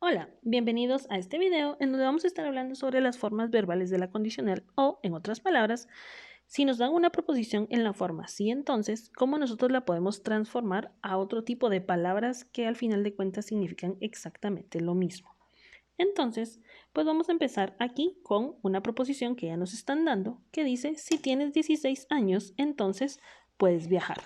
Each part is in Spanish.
Hola, bienvenidos a este video en donde vamos a estar hablando sobre las formas verbales de la condicional o, en otras palabras, si nos dan una proposición en la forma sí entonces, cómo nosotros la podemos transformar a otro tipo de palabras que al final de cuentas significan exactamente lo mismo. Entonces, pues vamos a empezar aquí con una proposición que ya nos están dando que dice si tienes 16 años, entonces puedes viajar.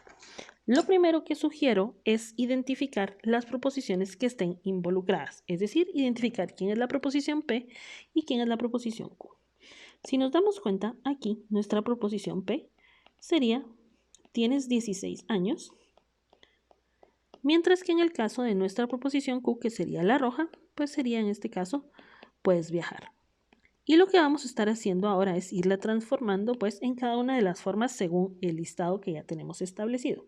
Lo primero que sugiero es identificar las proposiciones que estén involucradas, es decir, identificar quién es la proposición P y quién es la proposición Q. Si nos damos cuenta, aquí nuestra proposición P sería tienes 16 años, mientras que en el caso de nuestra proposición Q, que sería la roja, pues sería en este caso puedes viajar. Y lo que vamos a estar haciendo ahora es irla transformando pues en cada una de las formas según el listado que ya tenemos establecido.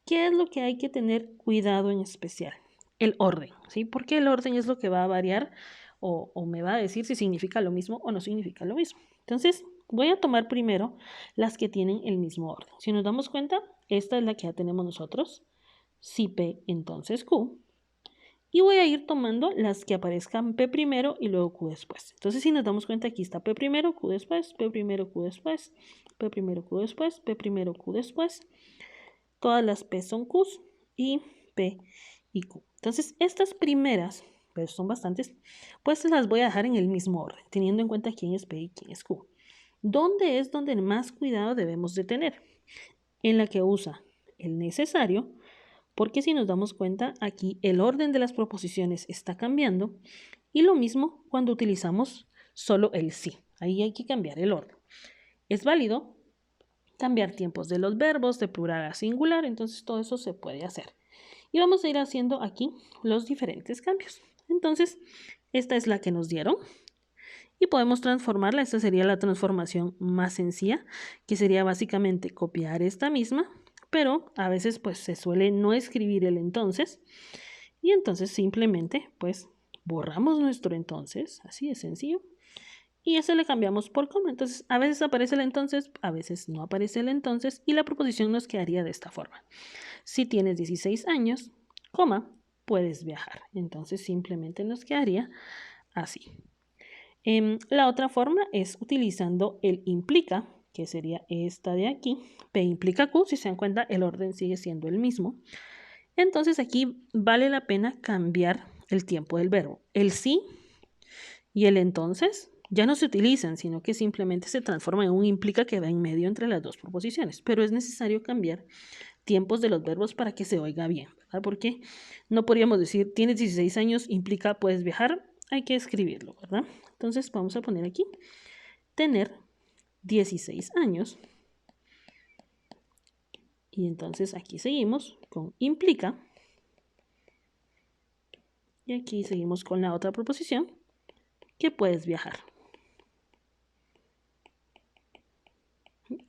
¿Qué es lo que hay que tener cuidado en especial? El orden, ¿sí? Porque el orden es lo que va a variar o me va a decir si significa lo mismo o no significa lo mismo. Entonces, voy a tomar primero las que tienen el mismo orden. Si nos damos cuenta, esta es la que ya tenemos nosotros. Si P, entonces Q. Y voy a ir tomando las que aparezcan P primero y luego Q después. Entonces, si nos damos cuenta, aquí está P primero, Q después, P primero, Q después, P primero, Q después, P primero, Q después. Todas las P son Qs y P y Q. Entonces, estas primeras, pero son bastantes, pues las voy a dejar en el mismo orden, teniendo en cuenta quién es P y quién es Q. ¿Dónde es donde más cuidado debemos de tener? En la que usa el necesario, porque si nos damos cuenta, aquí el orden de las proposiciones está cambiando, y lo mismo cuando utilizamos solo el sí. Ahí hay que cambiar el orden. Es válido cambiar tiempos de los verbos de plural a singular, entonces todo eso se puede hacer. Y vamos a ir haciendo aquí los diferentes cambios. Entonces, esta es la que nos dieron y podemos transformarla. Esta sería la transformación más sencilla, que sería básicamente copiar esta misma, pero a veces pues se suele no escribir el entonces y entonces simplemente pues borramos nuestro entonces, así de sencillo. Y ese le cambiamos por coma. Entonces, a veces aparece el entonces, a veces no aparece el entonces, y la proposición nos quedaría de esta forma. Si tienes 16 años, coma, puedes viajar. Entonces, simplemente nos quedaría así. La otra forma es utilizando el implica, que sería esta de aquí. P implica Q, si se dan cuenta, el orden sigue siendo el mismo. Entonces, aquí vale la pena cambiar el tiempo del verbo. El sí y el entonces ya no se utilizan, sino que simplemente se transforman en un implica que va en medio entre las dos proposiciones. Pero es necesario cambiar tiempos de los verbos para que se oiga bien, ¿verdad? Porque no podríamos decir, tienes 16 años, implica puedes viajar, hay que escribirlo, ¿verdad? Entonces vamos a poner aquí, tener 16 años. Y entonces aquí seguimos con implica. Y aquí seguimos con la otra proposición, que puedes viajar.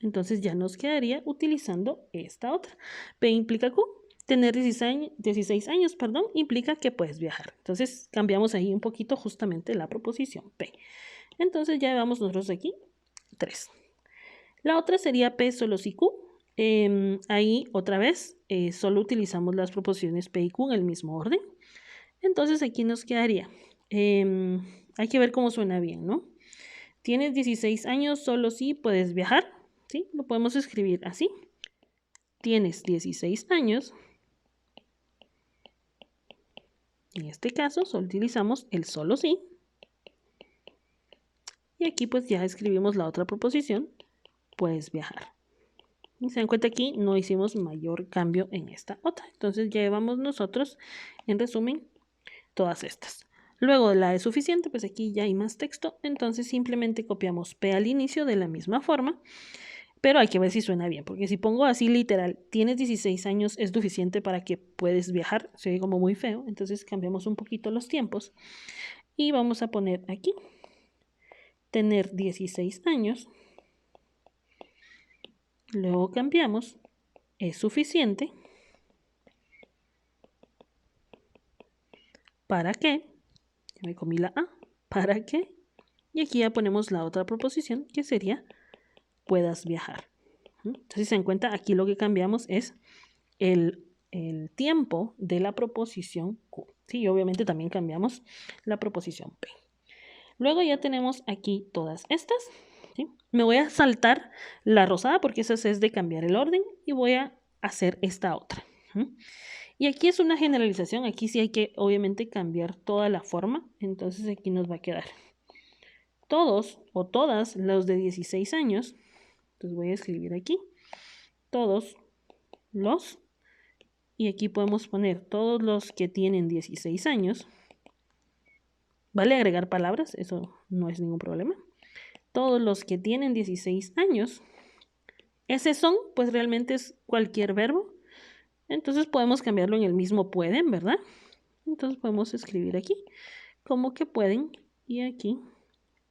Entonces ya nos quedaría utilizando esta otra. P implica Q. Tener 16 años, implica que puedes viajar. Entonces cambiamos ahí un poquito justamente la proposición P. Entonces ya llevamos nosotros aquí 3. La otra sería P solo si Q. Ahí otra vez solo utilizamos las proposiciones P y Q en el mismo orden. Entonces aquí nos quedaría. Hay que ver cómo suena bien, ¿no? Tienes 16 años, solo si puedes viajar. ¿Sí? Lo podemos escribir así. Tienes 16 años. En este caso solo utilizamos el solo sí. Y aquí pues ya escribimos la otra proposición. Puedes viajar. Y se dan cuenta aquí no hicimos mayor cambio en esta otra. Entonces ya llevamos nosotros, en resumen, todas estas. Luego de la es suficiente, pues aquí ya hay más texto. Entonces simplemente copiamos P al inicio de la misma forma. Pero hay que ver si suena bien, porque si pongo así literal, tienes 16 años, es suficiente para que puedes viajar, se ve como muy feo, entonces cambiamos un poquito los tiempos y vamos a poner aquí, tener 16 años, luego cambiamos, es suficiente, ¿para qué? Ya me comí la A, ¿para qué? Y aquí ya ponemos la otra proposición que sería, puedas viajar. Entonces, si se dan cuenta, aquí lo que cambiamos es el el tiempo de la proposición Q. Sí, y obviamente también cambiamos la proposición P. Luego ya tenemos aquí todas estas. ¿Sí? Me voy a saltar la rosada porque esa es de cambiar el orden y voy a hacer esta otra. Y aquí es una generalización. Aquí sí hay que obviamente cambiar toda la forma. Entonces aquí nos va a quedar todos o todas los de 16 años. Entonces voy a escribir aquí todos los, y aquí podemos poner todos los que tienen 16 años. Vale agregar palabras, eso no es ningún problema. Todos los que tienen 16 años. Ese son, pues realmente es cualquier verbo. Entonces podemos cambiarlo en el mismo pueden, ¿verdad? Entonces podemos escribir aquí como que pueden y aquí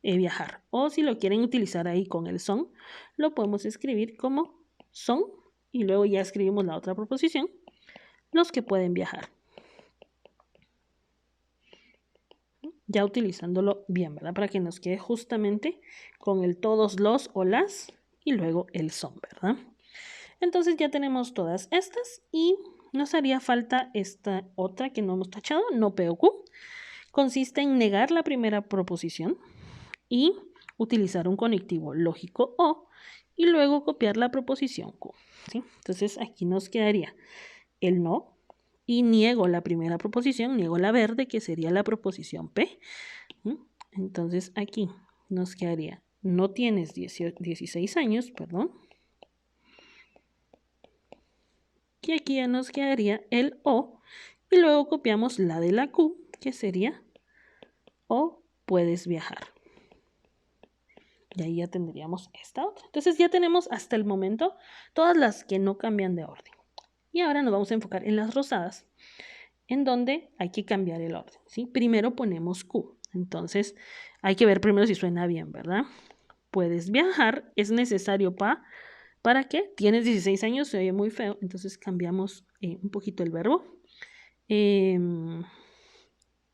viajar. O si lo quieren utilizar ahí con el son, lo podemos escribir como son y luego ya escribimos la otra proposición, los que pueden viajar. Ya utilizándolo bien, ¿verdad? Para que nos quede justamente con el todos los o las y luego el son, ¿verdad? Entonces ya tenemos todas estas y nos haría falta esta otra que no hemos tachado, no P o Q. Consiste en negar la primera proposición y utilizar un conectivo lógico O y luego copiar la proposición Q. ¿Sí? Entonces aquí nos quedaría el no y niego la primera proposición, niego la verde que sería la proposición P. Entonces aquí nos quedaría no tienes 16 años, perdón. Y aquí ya nos quedaría el O y luego copiamos la de la Q que sería o puedes viajar. Y ahí ya tendríamos esta otra. Entonces ya tenemos hasta el momento todas las que no cambian de orden. Y ahora nos vamos a enfocar en las rosadas, en donde hay que cambiar el orden. ¿Sí? Primero ponemos Q. Entonces hay que ver primero si suena bien, ¿verdad? Puedes viajar, es necesario ¿para qué? Tienes 16 años, se oye muy feo, entonces cambiamos un poquito el verbo.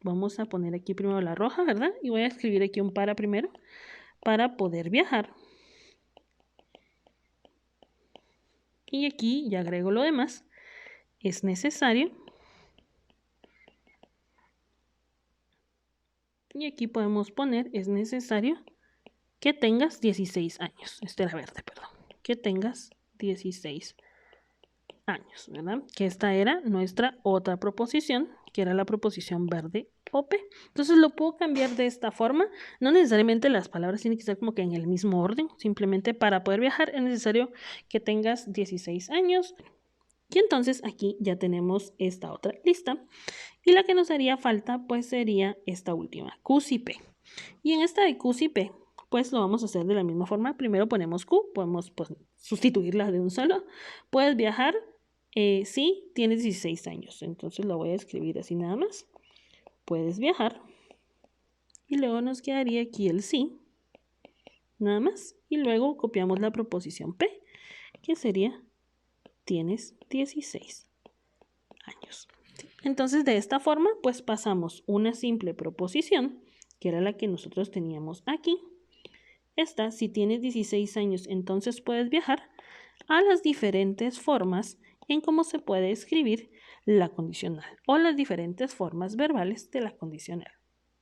Vamos a poner aquí primero la roja, ¿verdad? Y voy a escribir aquí un para primero, para poder viajar. Y aquí ya agrego lo demás. Es necesario. Y aquí podemos poner, es necesario que tengas 16 años. Este era verde, perdón. Que tengas 16 años, ¿verdad? Que esta era nuestra otra proposición, que era la proposición verde o P. Entonces lo puedo cambiar de esta forma. No necesariamente las palabras tienen que ser como que en el mismo orden. Simplemente para poder viajar es necesario que tengas 16 años. Y entonces aquí ya tenemos esta otra lista. Y la que nos haría falta pues sería esta última, Q y P. Y en esta de Q y P pues lo vamos a hacer de la misma forma. Primero ponemos Q, podemos pues, sustituirla de un solo. Puedes viajar si tienes 16 años. Entonces lo voy a escribir así nada más. Puedes viajar. Y luego nos quedaría aquí el sí. Nada más. Y luego copiamos la proposición P, que sería tienes 16 años. Entonces de esta forma pues pasamos una simple proposición, que era la que nosotros teníamos aquí. Esta, si tienes 16 años, entonces puedes viajar, a las diferentes formas en cómo se puede escribir la condicional o las diferentes formas verbales de la condicional.